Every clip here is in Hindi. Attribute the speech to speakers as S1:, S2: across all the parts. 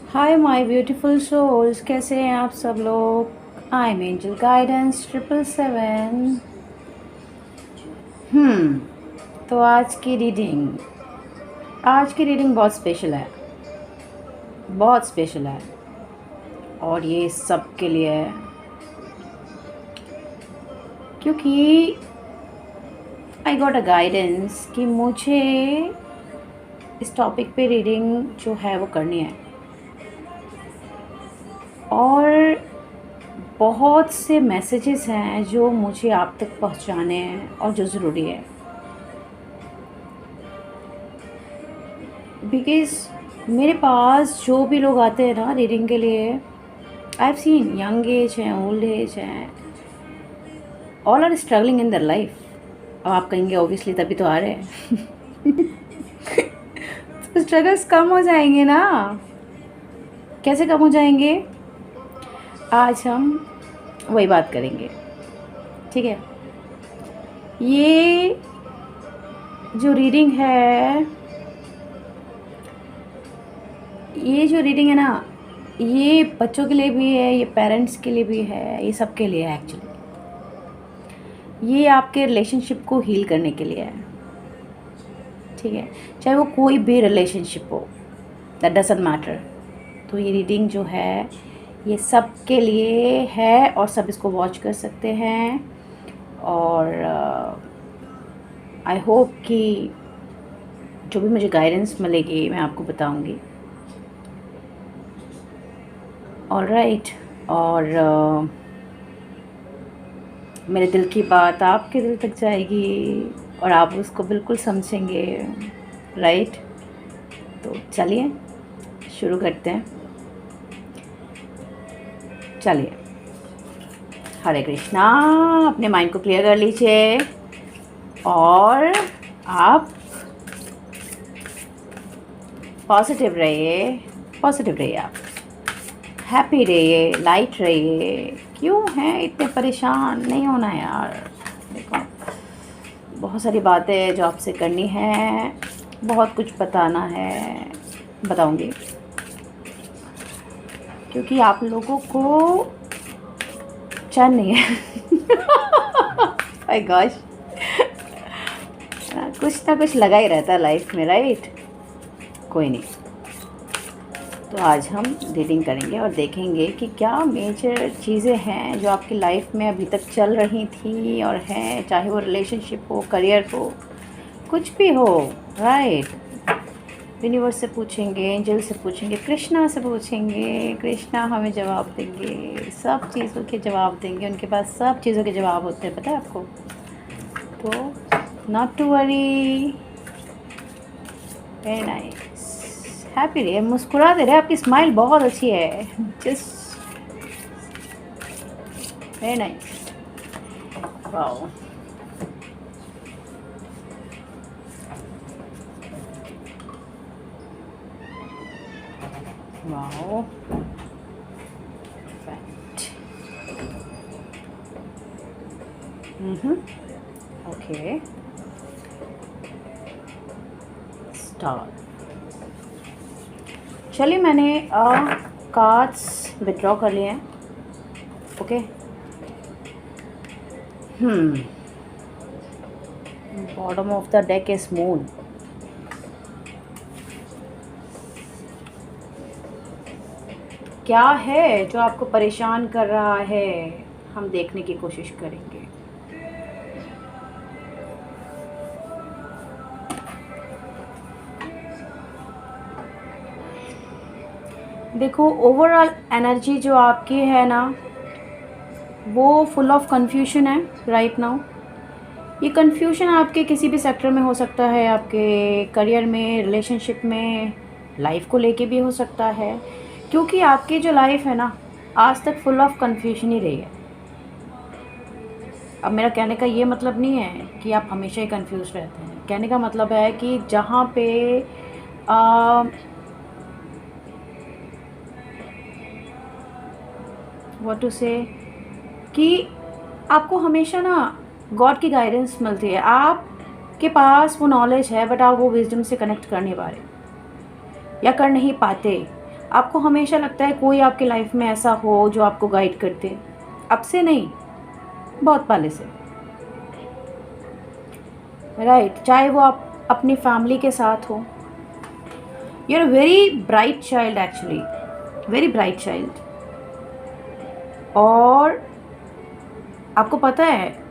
S1: हाय माय ब्यूटीफुल सोल्स, कैसे हैं आप सब लोग। I am angel guidance 777। तो आज की रीडिंग बहुत स्पेशल है, बहुत स्पेशल है। और ये सब के लिए है क्योंकि आई गॉट अ गाइडेंस कि मुझे इस टॉपिक पे रीडिंग जो है वो करनी है। और बहुत से मैसेजेस हैं जो मुझे आप तक पहुंचाने हैं और जो ज़रूरी है, बिकॉज़ मेरे पास जो भी लोग आते हैं ना रीडिंग के लिए, I have seen young age हैं, ओल्ड एज हैं, all are struggling in their life. अब आप कहेंगे ऑब्वियसली तभी तो आ रहे हैं। तो स्ट्रगल्स कम हो जाएंगे ना। कैसे कम हो जाएंगे? आज हम वही बात करेंगे, ठीक है। ये जो रीडिंग है ये जो रीडिंग है ना, ये बच्चों के लिए भी है, ये पेरेंट्स के लिए भी है, ये सब के लिए है एक्चुअली। ये आपके रिलेशनशिप को हील करने के लिए है, ठीक है। चाहे वो कोई भी रिलेशनशिप हो, दैट डजंट मैटर। तो ये रीडिंग जो है ये सब के लिए है और सब इसको वॉच कर सकते हैं। और आई होप कि जो भी मुझे गाइडेंस मिलेगी मैं आपको बताऊंगी। ऑलराइट। और मेरे दिल की बात आपके दिल तक जाएगी और आप उसको बिल्कुल समझेंगे, राइट। तो चलिए शुरू करते हैं। चलिए, हरे कृष्णा। अपने माइंड को क्लियर कर लीजिए और आप पॉजिटिव रहिए, पॉजिटिव रहिए, आप हैप्पी रहिए, लाइट रहिए। क्यों हैं इतने परेशान? नहीं होना यार। देखो, बहुत सारी बातें जो आपसे करनी है, बहुत कुछ बताना है, बताऊंगी। क्योंकि आप लोगों को चैन नहीं है। माय गॉश, कुछ ना कुछ लगा ही रहता है लाइफ में, राइट। कोई नहीं। तो आज हम रीडिंग करेंगे और देखेंगे कि क्या मेजर चीज़ें हैं जो आपकी लाइफ में अभी तक चल रही थी और हैं, चाहे वो रिलेशनशिप हो, करियर हो, कुछ भी हो, राइट। यूनिवर्स से पूछेंगे, एंजल से पूछेंगे, कृष्णा से पूछेंगे। कृष्णा हमें जवाब देंगे, सब चीज़ों के जवाब देंगे। उनके पास सब चीज़ों के जवाब होते हैं, पता है आपको। तो not to worry, very nice. Happy रहिए, मुस्कुरा दे रहे, आपकी स्माइल बहुत अच्छी है। Just very nice, wow. Wow, okay, start. चलिए, मैंने कार्ड्स विड्रॉ कर लिए हैं, okay. Bottom of the deck is moon. क्या है जो आपको परेशान कर रहा है, हम देखने की कोशिश करेंगे। देखो, ओवरऑल एनर्जी जो आपकी है ना, वो फुल ऑफ कंफ्यूजन है राइट नाउ। ये कंफ्यूजन आपके किसी भी सेक्टर में हो सकता है, आपके करियर में, रिलेशनशिप में, लाइफ को लेके भी हो सकता है। क्योंकि आपकी जो लाइफ है ना, आज तक फुल ऑफ कंफ्यूजन ही रही है। अब मेरा कहने का ये मतलब नहीं है कि आप हमेशा ही कंफ्यूज रहते हैं। कहने का मतलब है कि जहाँ पे व्हाट टू से, कि आपको हमेशा ना गॉड की गाइडेंस मिलती है। आपके पास वो नॉलेज है बट आप वो विजडम से कनेक्ट कर नहीं पा रहे या कर नहीं पाते। आपको हमेशा लगता है कोई आपके लाइफ में ऐसा हो जो आपको गाइड करते, अब से नहीं, बहुत पहले से, राइट। चाहे वो आप अपनी फैमिली के साथ हो। You are very bright child, actually very bright child. और आपको पता है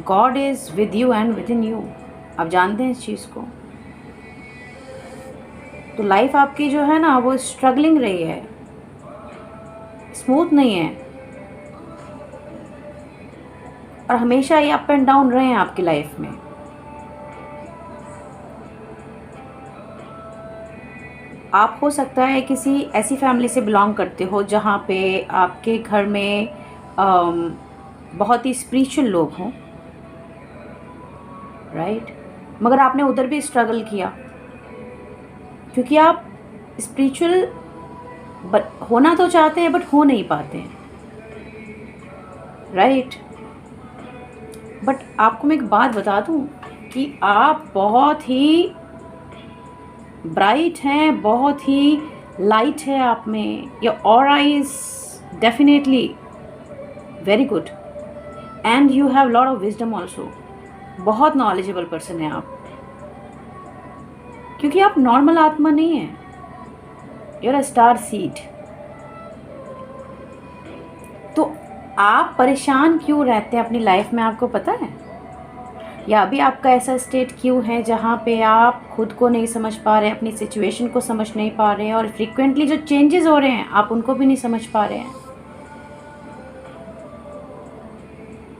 S1: God is with you and within you, आप जानते हैं इस चीज़ को। तो लाइफ आपकी जो है ना वो स्ट्रगलिंग रही है, स्मूथ नहीं है, और हमेशा ये अप एंड डाउन रहे हैं आपकी लाइफ में। आप हो सकता है किसी ऐसी फैमिली से बिलोंग करते हो जहाँ पे आपके घर में बहुत ही स्पिरिचुअल लोग हों, राइट। मगर आपने उधर भी स्ट्रगल किया, क्योंकि आप स्पिरिचुअल होना तो चाहते हैं बट हो नहीं पाते हैं, राइट। बट आपको मैं एक बात बता दूं कि आप बहुत ही ब्राइट हैं, बहुत ही लाइट है आप में। Your aura is definitely very good and you have lot of wisdom also. बहुत नॉलेजेबल पर्सन है आप, क्योंकि आप नॉर्मल आत्मा नहीं है, you are a star seed. तो आप परेशान क्यों रहते हैं अपनी लाइफ में, आपको पता है? या अभी आपका ऐसा स्टेट क्यों है जहाँ पे आप खुद को नहीं समझ पा रहे हैं, अपनी सिचुएशन को समझ नहीं पा रहे हैं, और फ्रीक्वेंटली जो चेंजेस हो रहे हैं आप उनको भी नहीं समझ पा रहे हैं?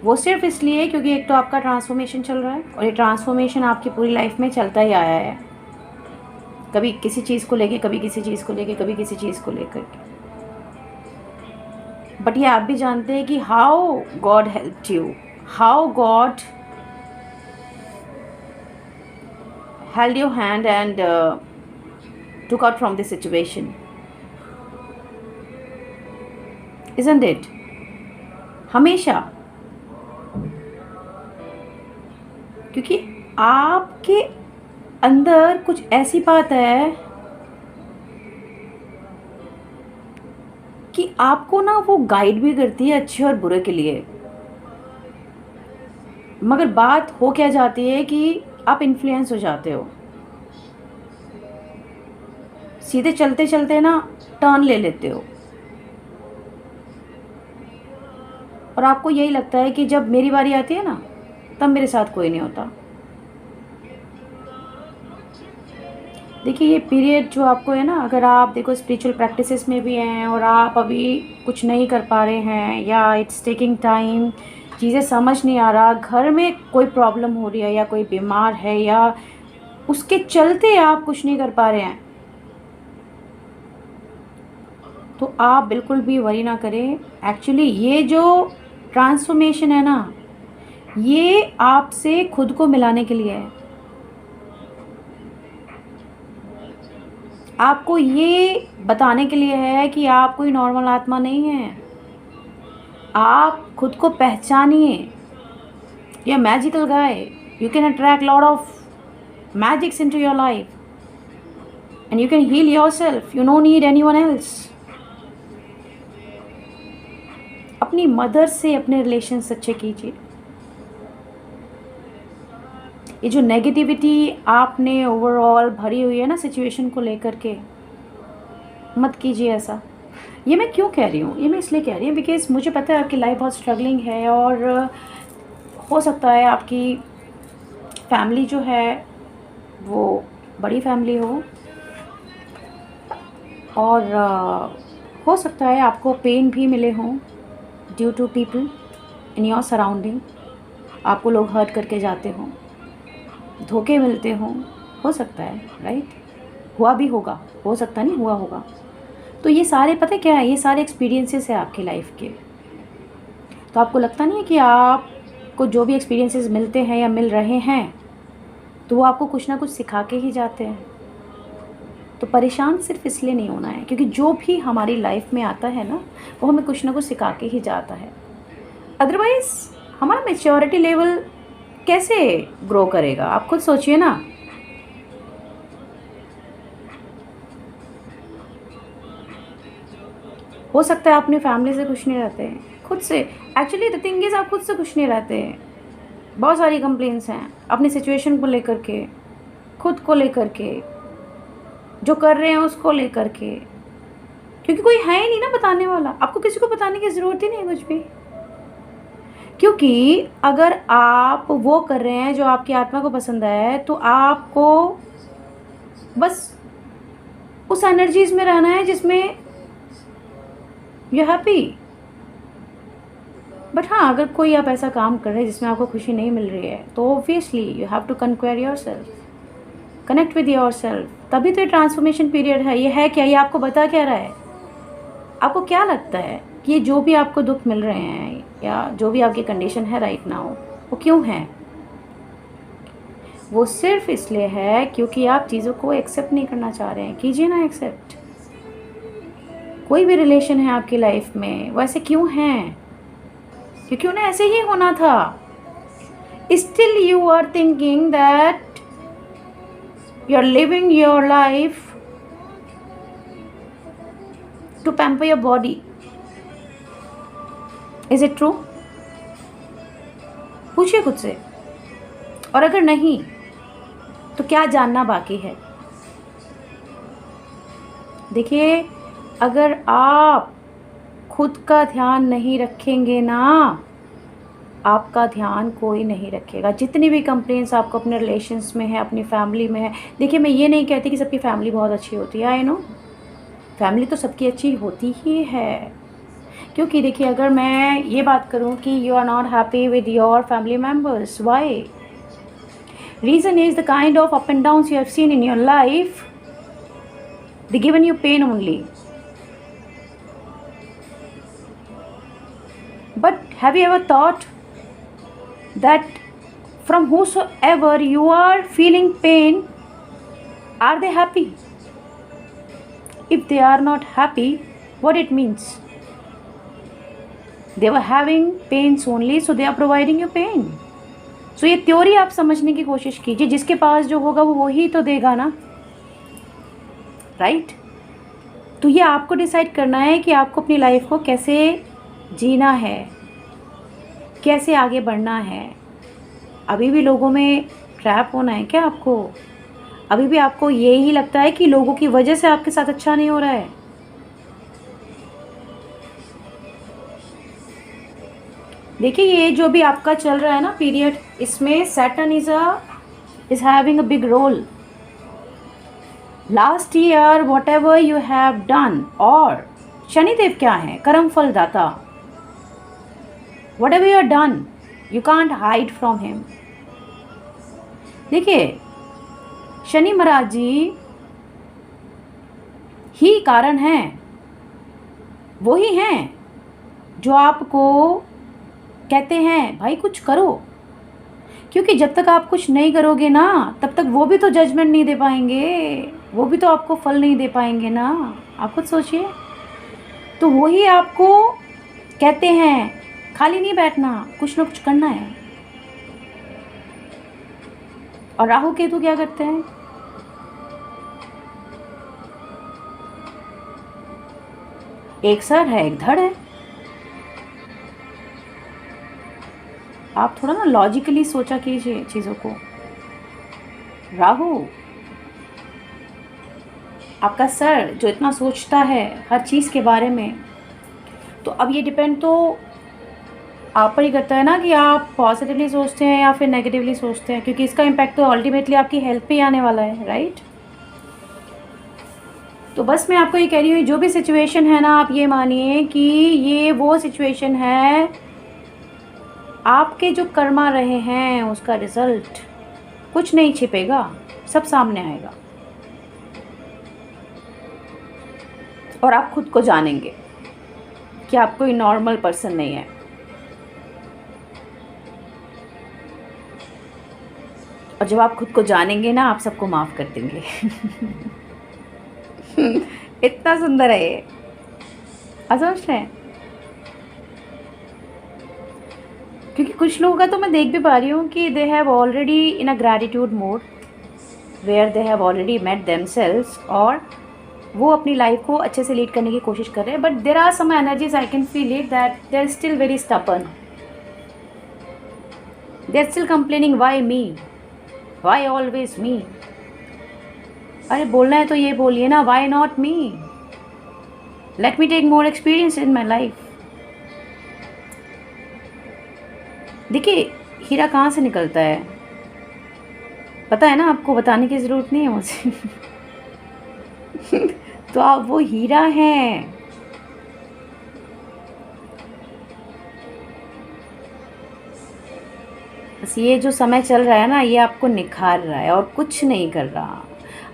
S1: वो सिर्फ इसलिए क्योंकि एक तो आपका ट्रांसफॉर्मेशन चल रहा है, और ये ट्रांसफॉर्मेशन आपकी पूरी लाइफ में चलता ही आया है, कभी किसी चीज़ को लेके, कभी किसी चीज़ को लेके, कभी किसी चीज़ को लेकर के। बट ये आप भी जानते हैं कि how God helped you, how God held your hand and took out from the situation, isn't it? हमेशा, क्योंकि आपके अंदर कुछ ऐसी बात है कि आपको ना वो गाइड भी करती है अच्छे और बुरे के लिए। मगर बात हो क्या जाती है कि आप इन्फ्लुएंस हो जाते हो, सीधे चलते चलते ना टर्न ले लेते हो, और आपको यही लगता है कि जब मेरी बारी आती है ना तब मेरे साथ कोई नहीं होता। देखिए ये पीरियड जो आपको है ना, अगर आप देखो स्पिरिचुअल प्रैक्टिसेस में भी हैं और आप अभी कुछ नहीं कर पा रहे हैं, या इट्स टेकिंग टाइम, चीज़ें समझ नहीं आ रहा, घर में कोई प्रॉब्लम हो रही है, या कोई बीमार है, या उसके चलते आप कुछ नहीं कर पा रहे हैं, तो आप बिल्कुल भी वरी ना करें। एक्चुअली ये जो ट्रांसफॉर्मेशन है ना, ये आपसे खुद को मिलाने के लिए है। आपको ये बताने के लिए है कि आप कोई नॉर्मल आत्मा नहीं है। आप खुद को पहचानिए, you are magical guy, you can attract lot of magics into your life and you can heal yourself, you no need anyone else. अपनी मदर से अपने रिलेशंस अच्छे कीजिए। ये जो नेगेटिविटी आपने ओवरऑल भरी हुई है ना सिचुएशन को लेकर के, मत कीजिए ऐसा। ये मैं क्यों कह रही हूँ, ये मैं इसलिए कह रही हूँ बिकॉज़ मुझे पता है आपकी लाइफ बहुत स्ट्रगलिंग है, और हो सकता है आपकी फैमिली जो है वो बड़ी फैमिली हो, और हो सकता है आपको पेन भी मिले हों due to people in your surrounding. आपको लोग हर्ट करके जाते हों, धोखे मिलते हों, हो सकता है, राइट। हुआ भी होगा, हो सकता नहीं हुआ होगा। तो ये सारे पता क्या है, ये सारे एक्सपीरियंसेस है आपकी लाइफ के। तो आपको लगता नहीं है कि आपको जो भी एक्सपीरियंसेस मिलते हैं या मिल रहे हैं तो वो आपको कुछ ना कुछ सिखा के ही जाते हैं। तो परेशान सिर्फ इसलिए नहीं होना है, क्योंकि जो भी हमारी लाइफ में आता है ना वो हमें कुछ ना कुछ सिखा के ही जाता है। अदरवाइज़ हमारा मैच्योरिटी लेवल कैसे ग्रो करेगा, आप खुद सोचिए ना। हो सकता है अपनी फैमिली से खुश नहीं रहते हैं, खुद से। एक्चुअली द थिंग इज़ आप खुद से खुश नहीं रहते हैं। बहुत सारी कंप्लेंट्स हैं अपनी सिचुएशन को लेकर के, खुद को लेकर के, जो कर रहे हैं उसको लेकर के, क्योंकि कोई है ही नहीं ना बताने वाला। आपको किसी को बताने की ज़रूरत ही नहीं कुछ भी, क्योंकि अगर आप वो कर रहे हैं जो आपकी आत्मा को पसंद है तो आपको बस उस एनर्जीज में रहना है जिसमें यू हैप्पी। बट हाँ, अगर कोई आप ऐसा काम कर रहे हैं जिसमें आपको खुशी नहीं मिल रही है तो obviously you have to conquer yourself, connect with yourself. तभी तो ये ट्रांसफॉर्मेशन पीरियड है। ये है क्या, ये आपको बता क्या रहा है? आपको क्या लगता है कि ये जो भी आपको दुख मिल रहे हैं या जो भी आपकी कंडीशन है राइट नाउ, वो क्यों है? वो सिर्फ इसलिए है क्योंकि आप चीज़ों को एक्सेप्ट नहीं करना चाह रहे हैं। कीजिए ना एक्सेप्ट। कोई भी रिलेशन है आपकी लाइफ में, वो ऐसे क्यों हैं? क्योंकि उन्हें ऐसे ही होना था। Still you are thinking that you are living your life to pamper your body. Is it true? पूछिए खुद से। और अगर नहीं तो क्या जानना बाकी है? देखिए, अगर आप खुद का ध्यान नहीं रखेंगे ना, आपका ध्यान कोई नहीं रखेगा। जितनी भी कंप्लेंट्स आपको अपने रिलेशंस में है, अपनी फैमिली में है, देखिए मैं ये नहीं कहती कि सबकी फैमिली बहुत अच्छी होती है। आई नो, फैमिली तो सबकी अच्छी होती ही है। क्योंकि देखिए, अगर मैं ये बात करूं कि you are not happy with your family members, why? Reason is the kind of up and downs you have seen in your life, they given you pain only. But have you ever thought that from whosoever you are feeling pain, are they happy? If they are not happy, what it means? They were having pains only, so they are providing you pain. So ये थ्योरी आप समझने की कोशिश कीजिए। जिसके पास जो होगा वो वही तो देगा ना, राइट? तो ये आपको डिसाइड करना है कि आपको अपनी लाइफ को कैसे जीना है, कैसे आगे बढ़ना है। अभी भी लोगों में ट्रैप होना है क्या आपको? अभी भी आपको ये ही लगता है कि लोगों की वजह से आपके साथ अच्छा नहीं हो रहा है? देखिए, ये जो भी आपका चल रहा है ना पीरियड, इसमें Saturn is having a big role. Last year whatever you have done, और शनिदेव क्या है? कर्म फल दाता। Whatever you have done, you can't hide from him. देखिए, शनि महाराज जी ही कारण हैं, वो ही हैं जो आपको कहते हैं भाई कुछ करो। क्योंकि जब तक आप कुछ नहीं करोगे ना, तब तक वो भी तो जजमेंट नहीं दे पाएंगे, वो भी तो आपको फल नहीं दे पाएंगे ना। आप खुद सोचिए। तो वही आपको कहते हैं खाली नहीं बैठना, कुछ ना कुछ करना है। और राहु केतु क्या करते हैं? एक सर है, एक धड़ है। आप थोड़ा ना लॉजिकली सोचा कीजिए चीज़ों को। राहु आपका सर जो इतना सोचता है हर चीज़ के बारे में, तो अब ये डिपेंड तो आप पर ही करता है ना कि आप पॉजिटिवली सोचते हैं या फिर नेगेटिवली सोचते हैं, क्योंकि इसका इम्पैक्ट तो अल्टीमेटली आपकी हेल्थ पे ही आने वाला है, राइट? तो बस मैं आपको ये कह रही हूँ, जो भी सिचुएशन है ना, आप ये मानिए कि ये वो सिचुएशन है, आपके जो कर्मा रहे हैं उसका रिज़ल्ट कुछ नहीं छिपेगा, सब सामने आएगा। और आप खुद को जानेंगे कि आप कोई नॉर्मल पर्सन नहीं है। और जब आप खुद को जानेंगे ना, आप सबको माफ़ कर देंगे। इतना सुंदर है ये, समझ रहे हैं? क्योंकि कुछ लोगों का तो मैं देख भी पा रही हूँ कि they have already in a gratitude mode where they have already met themselves, और वो अपनी लाइफ को अच्छे से लीड करने की कोशिश कर रहे हैं, but there are some energies I can feel it that they are still very stubborn, they are still complaining why me, why always me. अरे बोलना है तो ये बोलिए ना, why not me, let me take more experience in my life. देखिए हीरा कहाँ से निकलता है पता है ना आपको, बताने की ज़रूरत नहीं है मुझे। तो आप वो हीरा हैं। बस ये जो समय चल रहा है ना, ये आपको निखार रहा है और कुछ नहीं कर रहा।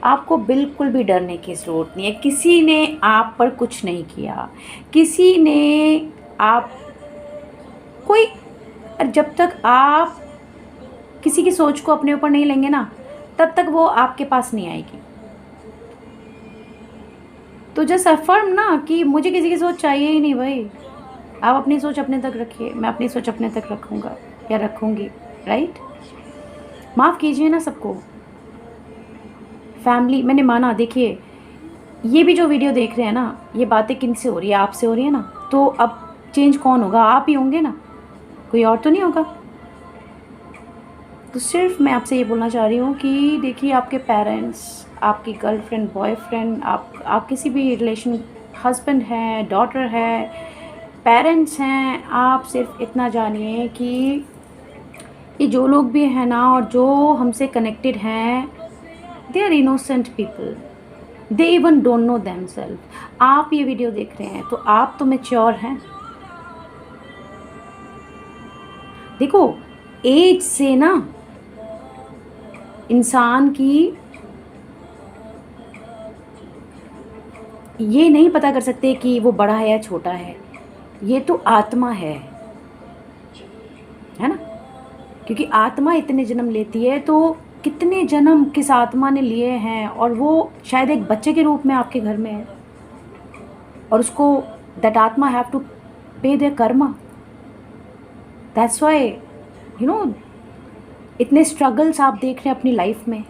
S1: आपको बिल्कुल भी डरने की ज़रूरत नहीं है। किसी ने आप पर कुछ नहीं किया, किसी ने आप कोई, जब तक आप किसी की सोच को अपने ऊपर नहीं लेंगे ना, तब तक वो आपके पास नहीं आएगी। तो जस्ट अफर्म ना कि मुझे किसी की सोच चाहिए ही नहीं भाई। आप अपनी सोच अपने तक रखिए, मैं अपनी सोच अपने तक रखूँगा या रखूँगी, राइट। माफ़ कीजिए ना सबको। फैमिली मैंने माना, देखिए ये भी जो वीडियो देख रहे हैं ना, ये बातें किन से हो रही है, आपसे हो रही है ना, तो अब चेंज कौन होगा, आप ही होंगे ना, कोई और तो नहीं होगा। तो सिर्फ मैं आपसे ये बोलना चाह रही हूँ कि देखिए आपके पेरेंट्स, आपकी गर्लफ्रेंड, बॉयफ्रेंड, आप किसी भी रिलेशन, हस्बैंड है, डॉटर है, पेरेंट्स हैं, आप सिर्फ इतना जानिए कि ये जो लोग भी हैं ना और जो हमसे कनेक्टेड हैं, they are innocent people, they even don't know themself. आप ये वीडियो देख रहे हैं तो आप तो मैच्योर हैं। देखो एज से ना इंसान की ये नहीं पता कर सकते कि वो बड़ा है या छोटा है, ये तो आत्मा है ना। क्योंकि आत्मा इतने जन्म लेती है, तो कितने जन्म किस आत्मा ने लिए हैं, और वो शायद एक बच्चे के रूप में आपके घर में है, और उसको दैट आत्मा have to pay their karma. That's why you know इतने स्ट्रगल्स आप देख रहे हैं अपनी लाइफ में।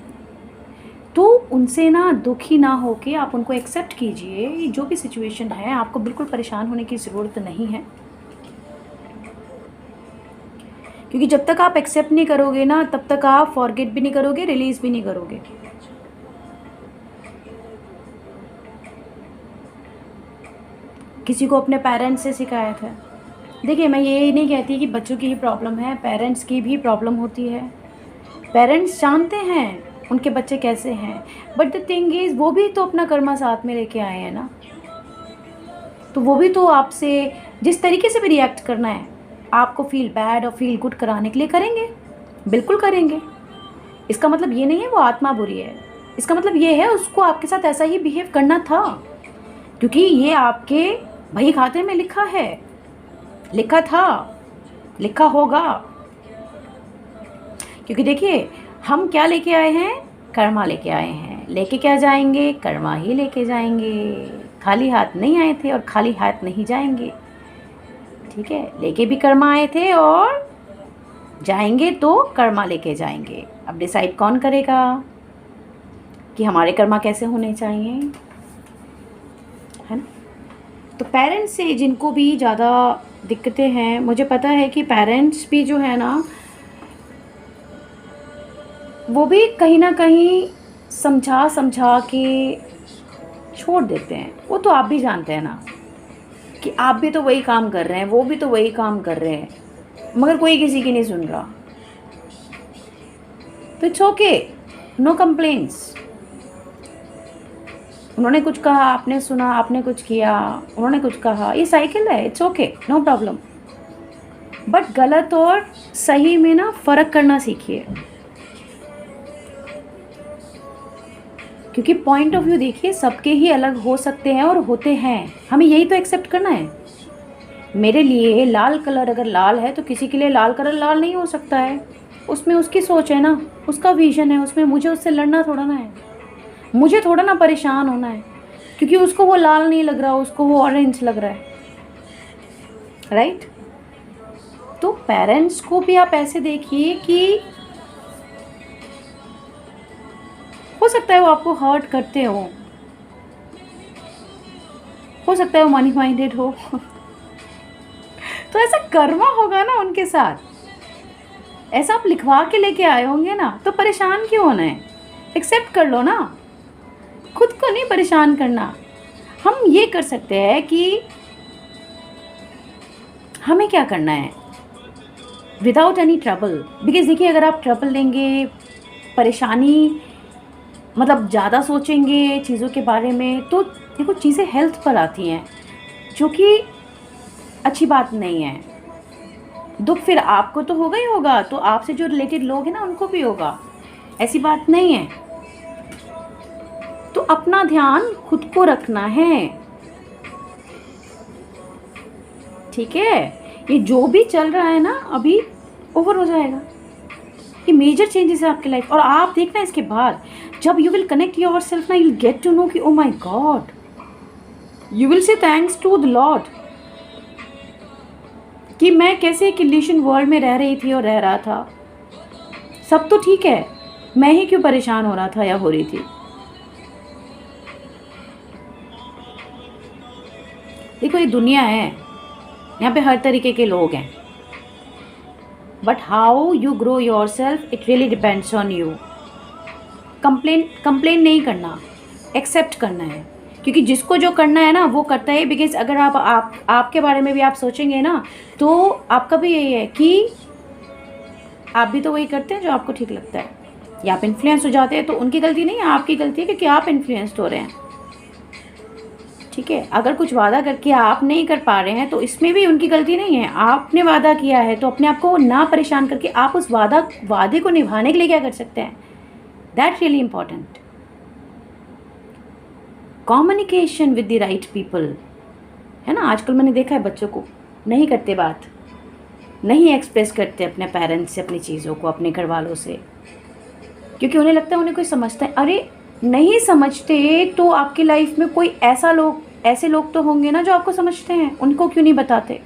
S1: तो उनसे ना दुखी ना होके आप उनको एक्सेप्ट कीजिए। जो भी सिचुएशन है, आपको बिल्कुल परेशान होने की ज़रूरत नहीं है, क्योंकि जब तक आप एक्सेप्ट नहीं करोगे ना, तब तक आप फॉरगेट भी नहीं करोगे, रिलीज़ भी नहीं करोगे। किसी को अपने पेरेंट्स से शिकायत है, देखिए मैं ये नहीं कहती कि बच्चों की ही प्रॉब्लम है, पेरेंट्स की भी प्रॉब्लम होती है। पेरेंट्स जानते हैं उनके बच्चे कैसे हैं, बट द थिंग इज़ वो भी तो अपना कर्मा साथ में लेके आए हैं ना, तो वो भी तो आपसे जिस तरीके से भी रिएक्ट करना है, आपको फील बैड और फील गुड कराने के लिए करेंगे, बिल्कुल करेंगे। इसका मतलब ये नहीं है वो आत्मा बुरी है, इसका मतलब ये है उसको आपके साथ ऐसा ही बिहेव करना था, क्योंकि ये आपके बही खाते में लिखा है, लिखा था, लिखा होगा। क्योंकि देखिए हम क्या लेके आए हैं, कर्मा लेके आए हैं, लेके क्या जाएंगे, कर्मा ही लेके जाएंगे। खाली हाथ नहीं आए थे और खाली हाथ नहीं जाएंगे, ठीक है। लेके भी कर्मा आए थे और जाएंगे तो कर्मा लेके जाएंगे। अब डिसाइड कौन करेगा कि हमारे कर्मा कैसे होने चाहिए, है ना। तो पेरेंट्स से जिनको भी ज़्यादा दिक्कतें हैं, मुझे पता है कि पेरेंट्स भी जो है ना, वो भी कहीं ना कहीं समझा समझा के छोड़ देते हैं। वो तो आप भी जानते हैं ना कि आप भी तो वही काम कर रहे हैं, वो भी तो वही काम कर रहे हैं, मगर कोई किसी की नहीं सुन रहा। तो इट्स ओके, नो कंप्लेंट्स। उन्होंने कुछ कहा, आपने सुना, आपने कुछ किया, उन्होंने कुछ कहा, ये साइकिल है, it's okay, no problem. But गलत और सही में ना फ़र्क करना सीखिए, क्योंकि पॉइंट ऑफ व्यू देखिए सबके ही अलग हो सकते हैं और होते हैं, हमें यही तो एक्सेप्ट करना है। मेरे लिए लाल कलर अगर लाल है तो किसी के लिए लाल कलर लाल नहीं हो सकता है, उसमें उसकी सोच है ना, उसका विजन है, उसमें मुझे उससे लड़ना थोड़ा ना है, मुझे थोड़ा ना परेशान होना है क्योंकि उसको वो लाल नहीं लग रहा, उसको वो ऑरेंज लग रहा है, राइट। तो पेरेंट्स को भी आप ऐसे देखिए कि हो सकता है वो आपको हर्ट करते हो, हो सकता है वो मनी माइंडेड हो तो ऐसा कर्मा होगा ना उनके साथ, ऐसा आप लिखवा के लेके आए होंगे ना, तो परेशान क्यों होना है? एक्सेप्ट कर लो ना, खुद को नहीं परेशान करना। हम ये कर सकते हैं कि हमें क्या करना है विदाउट एनी ट्रबल। बिकॉज देखिए, अगर आप ट्रबल लेंगे, परेशानी मतलब ज़्यादा सोचेंगे चीज़ों के बारे में, तो देखो चीज़ें हेल्थ पर आती हैं, जो कि अच्छी बात नहीं है। दुख फिर आपको तो होगा ही होगा, तो आपसे जो रिलेटेड लोग हैं ना उनको भी होगा, ऐसी बात नहीं है। तो अपना ध्यान खुद को रखना है, ठीक है? ये जो भी चल रहा है ना अभी ओवर हो जाएगा। ये मेजर चेंजेस है आपकी लाइफ। और आप देखना इसके बाद जब you will connect yourself ना, you will get to know कि oh my God, you will say thanks to the lord कि मैं कैसे एक इल्यूशन वर्ल्ड में रह रही थी और रह रहा था। सब तो ठीक है, मैं ही क्यों परेशान हो रहा था या हो रही थी। देखो ये दुनिया है, यहाँ पे हर तरीके के लोग हैं, but how you grow your self it really depends on you. Complain नहीं करना, एक्सेप्ट करना है, क्योंकि जिसको जो करना है ना वो करता है। बिकॉज अगर आपके बारे में भी आप सोचेंगे ना, तो आपका भी यही है कि आप भी तो वही करते हैं जो आपको ठीक लगता है, या आप इन्फ्लुएंस हो जाते हैं। तो उनकी गलती नहीं है, आपकी गलती है, क्योंकि आप इन्फ्लुएंस्ड हो रहे हैं, ठीक है? अगर कुछ वादा करके आप नहीं कर पा रहे हैं तो इसमें भी उनकी गलती नहीं है। आपने वादा किया है तो अपने आप को ना परेशान करके आप उस वादे को निभाने के लिए क्या कर सकते हैं, that really important. Communication with the right people, है ना? आजकल मैंने देखा है बच्चों को नहीं करते बात, नहीं एक्सप्रेस करते अपने पेरेंट्स से अपनी चीज़ों को, अपने घर वालों से, क्योंकि उन्हें लगता है उन्हें कोई समझता है। अरे नहीं समझते तो आपकी लाइफ में कोई ऐसे लोग तो होंगे ना जो आपको समझते हैं, उनको क्यों नहीं बताते?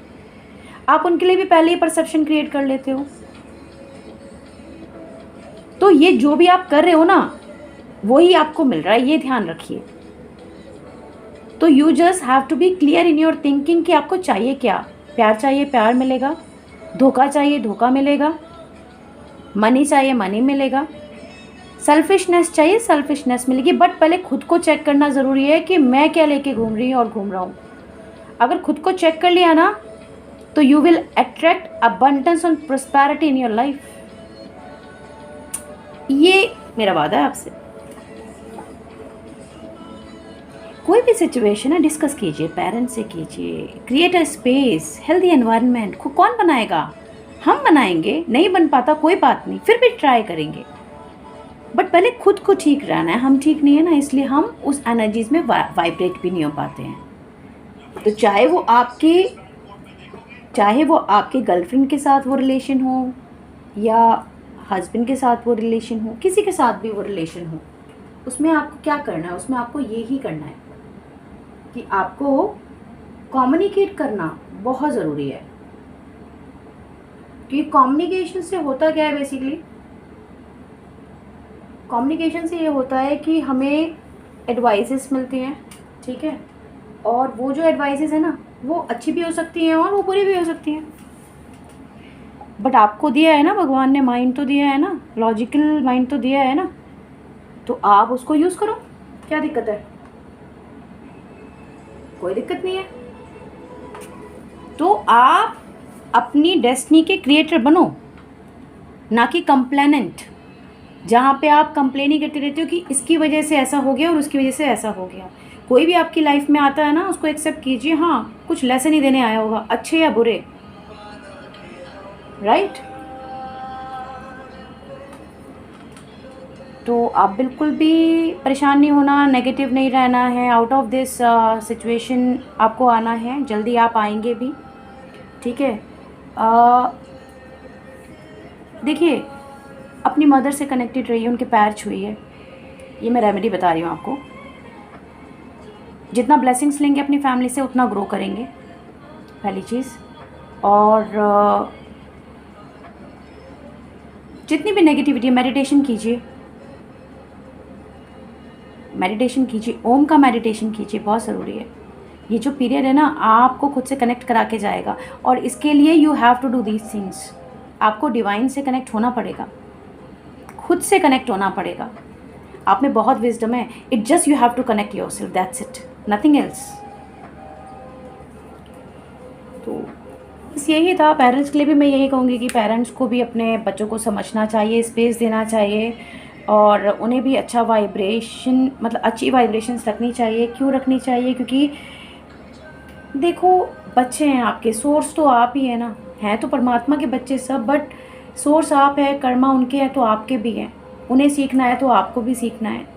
S1: आप उनके लिए भी पहले ही परसेप्शन क्रिएट कर लेते हो। तो ये जो भी आप कर रहे हो ना वही आपको मिल रहा है, ये ध्यान रखिए। तो you just have to be clear in your thinking कि आपको चाहिए क्या। प्यार चाहिए, प्यार मिलेगा। धोखा चाहिए, धोखा मिलेगा। मनी चाहिए, मनी मिलेगा। सेल्फिशनेस चाहिए, सेल्फिशनेस मिलेगी। बट पहले खुद को चेक करना ज़रूरी है कि मैं क्या लेके घूम रही हूँ और घूम रहा हूँ। अगर खुद को चेक कर लिया ना तो you will attract abundance and prosperity in your life. ये मेरा वादा है आपसे। कोई भी सिचुएशन है डिस्कस कीजिए, पेरेंट्स से कीजिए, create a space, healthy environment. कौन बनाएगा? हम बनाएंगे। नहीं बन पाता कोई बात नहीं, फिर भी ट्राई करेंगे। बट पहले खुद को ठीक रहना है। हम ठीक नहीं है ना, इसलिए हम उस एनर्जीज में वाइब्रेट भी नहीं हो पाते हैं। तो चाहे वो आपके गर्लफ्रेंड के साथ वो रिलेशन हो, या हस्बैंड के साथ वो रिलेशन हो, किसी के साथ भी वो रिलेशन हो, उसमें आपको क्या करना है? उसमें आपको ये ही करना है कि आपको कम्युनिकेट करना बहुत ज़रूरी है। क्योंकि कम्युनिकेशन से होता क्या है, बेसिकली कम्युनिकेशन से ये होता है कि हमें एडवाइसेस मिलती हैं, ठीक है? और वो जो एडवाइसेस है ना वो अच्छी भी हो सकती हैं और वो बुरी भी हो सकती हैं। बट आपको दिया है ना भगवान ने, माइंड तो दिया है ना, लॉजिकल माइंड तो दिया है ना, तो आप उसको यूज़ करो। क्या दिक्कत है? कोई दिक्कत नहीं है। तो आप अपनी डेस्टिनी के क्रिएटर बनो, ना कि कंप्लेनेंट। जहाँ पे आप कंप्लेन ही करते रहते हो कि इसकी वजह से ऐसा हो गया और उसकी वजह से ऐसा हो गया। कोई भी आपकी लाइफ में आता है ना उसको एक्सेप्ट कीजिए। हाँ, कुछ लेसन ही देने आया होगा, अच्छे या बुरे, राइट? तो आप बिल्कुल भी परेशान नहीं होना, नेगेटिव नहीं रहना है। आउट ऑफ दिस सिचुएशन आपको आना है, जल्दी आप आएंगे भी, ठीक है? देखिए, अपनी मदर से कनेक्टेड रहिए, उनके पैर छुइए। ये मैं रेमेडी बता रही हूँ आपको। जितना ब्लेसिंग्स लेंगे अपनी फैमिली से उतना ग्रो करेंगे, पहली चीज़। और जितनी भी नेगेटिविटी है, मेडिटेशन कीजिए, ओम का मेडिटेशन कीजिए, बहुत ज़रूरी है। ये जो पीरियड है ना, आपको खुद से कनेक्ट करा के जाएगा, और इसके लिए you have to do these things. आपको डिवाइन से कनेक्ट होना पड़ेगा, खुद से कनेक्ट होना पड़ेगा। आप में बहुत विजडम है, it just you have to connect yourself, that's it, nothing else. तो बस यही था। पेरेंट्स के लिए भी मैं यही कहूँगी कि पेरेंट्स को भी अपने बच्चों को समझना चाहिए, स्पेस देना चाहिए, और उन्हें भी अच्छा वाइब्रेशन, मतलब अच्छी वाइब्रेशंस रखनी चाहिए। क्यों रखनी चाहिए? क्योंकि देखो, बच्चे हैं आपके, सोर्स तो आप ही है ना, हैं तो परमात्मा के बच्चे सब, बट सोर्स आप है, कर्मा उनके हैं तो आपके भी हैं। उन्हें सीखना है तो आपको भी सीखना है।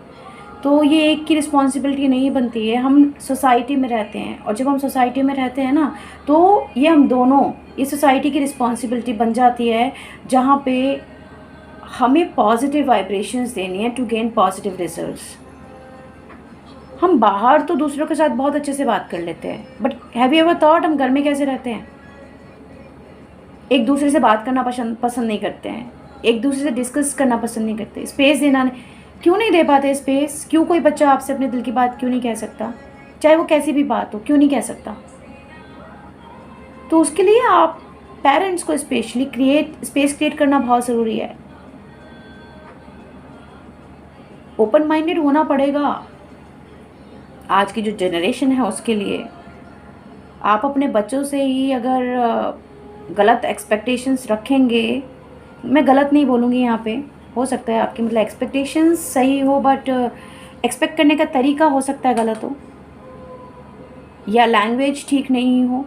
S1: तो ये एक की रिस्पॉन्सिबिलिटी नहीं बनती है। हम सोसाइटी में रहते हैं, और जब हम सोसाइटी में रहते हैं ना, तो ये हम दोनों, ये सोसाइटी की रिस्पॉन्सिबिलिटी बन जाती है, जहाँ पे हमें पॉजिटिव वाइब्रेशंस देनी है टू गेन पॉजिटिव रिजल्ट्स। हम बाहर तो दूसरों के साथ बहुत अच्छे से बात कर लेते हैं, but have you ever thought हम घर में कैसे रहते हैं? एक दूसरे से बात करना पसंद नहीं करते हैं, एक दूसरे से डिस्कस करना पसंद नहीं करते, स्पेस देना नहीं, क्यों नहीं दे पाते स्पेस? क्यों कोई बच्चा आपसे अपने दिल की बात क्यों नहीं कह सकता? चाहे वो कैसी भी बात हो, क्यों नहीं कह सकता? तो उसके लिए आप पेरेंट्स को स्पेशली स्पेस क्रिएट करना बहुत ज़रूरी है। ओपन माइंडेड होना पड़ेगा आज की जो जनरेशन है उसके लिए। आप अपने बच्चों से ही अगर गलत एक्सपेक्टेशंस रखेंगे, मैं गलत नहीं बोलूँगी यहाँ पे, हो सकता है आपकी मतलब एक्सपेक्टेशंस सही हो, बट एक्सपेक्ट करने का तरीका हो सकता है गलत हो, या लैंग्वेज ठीक नहीं हो,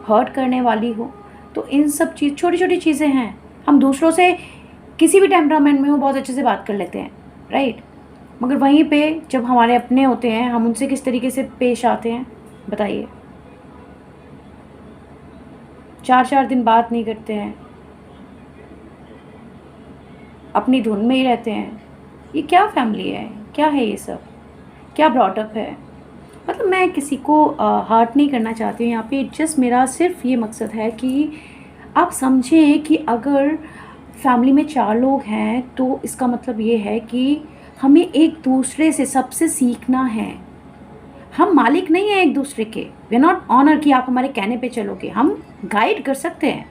S1: हर्ट करने वाली हो। तो इन सब छोटी छोटी चीज़ें हैं। हम दूसरों से किसी भी टेम्परामेंट में हो बहुत अच्छे से बात कर लेते हैं, राइट? मगर वहीं पे जब हमारे अपने होते हैं, हम उनसे किस तरीके से पेश आते हैं बताइए? 4-4 दिन बात नहीं करते हैं, अपनी धुन में ही रहते हैं। ये क्या फैमिली है? क्या है ये सब? क्या ब्रॉटअप है? मतलब मैं किसी को हर्ट नहीं करना चाहती हूँ यहाँ पे। जस्ट मेरा सिर्फ ये मकसद है कि आप समझें कि अगर फैमिली में 4 लोग हैं तो इसका मतलब ये है कि हमें एक दूसरे से सबसे सीखना है। हम मालिक नहीं हैं एक दूसरे के, वी आर नॉट ऑनर कि आप हमारे कहने पे चलोगे। हम गाइड कर सकते हैं,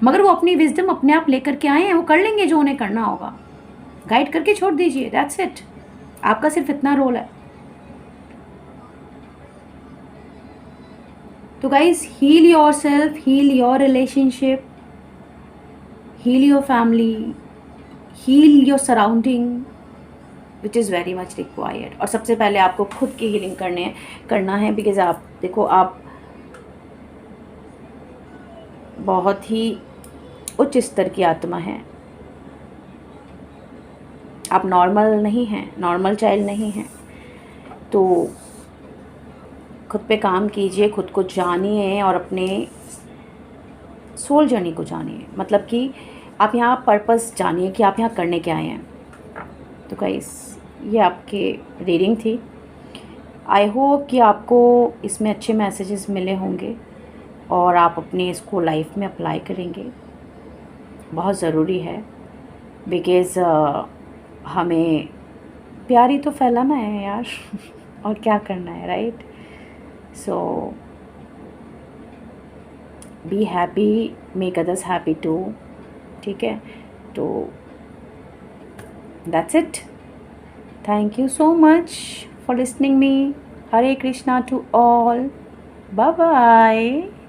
S1: मगर वो अपनी विजडम अपने आप लेकर के आए हैं, वो कर लेंगे जो उन्हें करना होगा। गाइड करके छोड़ दीजिए, दैट्स इट। आपका सिर्फ इतना रोल है। तो guys, heal yourself, heal your relationship, heal your family, heal your surrounding, which is very much required. और सबसे पहले आपको खुद की हीलिंग करना है, बिकॉज आप देखो, आप बहुत ही उच्च स्तर की आत्मा हैं। आप नॉर्मल नहीं हैं, नॉर्मल चाइल्ड नहीं हैं। तो खुद पे काम कीजिए, खुद को जानिए और अपने सोल जर्नी को जानिए। मतलब कि आप यहाँ पर्पस जानिए कि आप यहाँ करने क्या आए हैं। तो गाइस, ये आपके रीडिंग थी। आई होप कि आपको इसमें अच्छे मैसेजेस मिले होंगे और आप अपने इसको लाइफ में अप्लाई करेंगे। बहुत ज़रूरी है, बिकॉज़ हमें प्यार ही तो फैलाना है यार और क्या करना है, right? So be happy, make others happy too. ठीक है, तो that's it. Thank you so much for listening me. Hare Krishna to all. Bye bye.